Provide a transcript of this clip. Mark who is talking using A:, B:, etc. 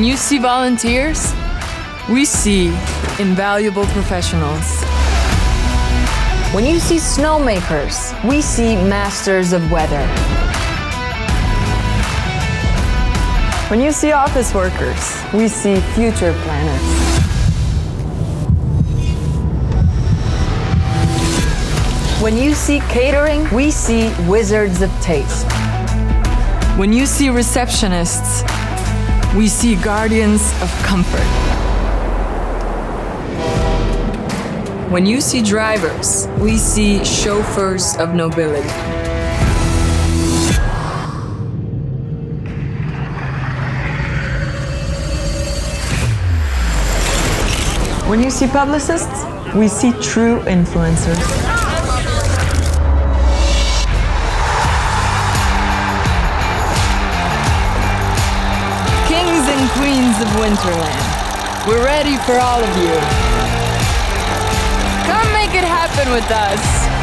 A: you see volunteers, we see invaluable professionals.
B: When you see snowmakers, we see masters of weather.
C: When you see office workers, we see future planners.
B: When you see catering, we see wizards of taste.
A: When you see receptionists, we see guardians of comfort. When you see drivers, we see chauffeurs of nobility.
C: When you see publicists, we see true influencers.
A: Kings and queens of Winterland, we're ready for all of you. Come make it happen with us.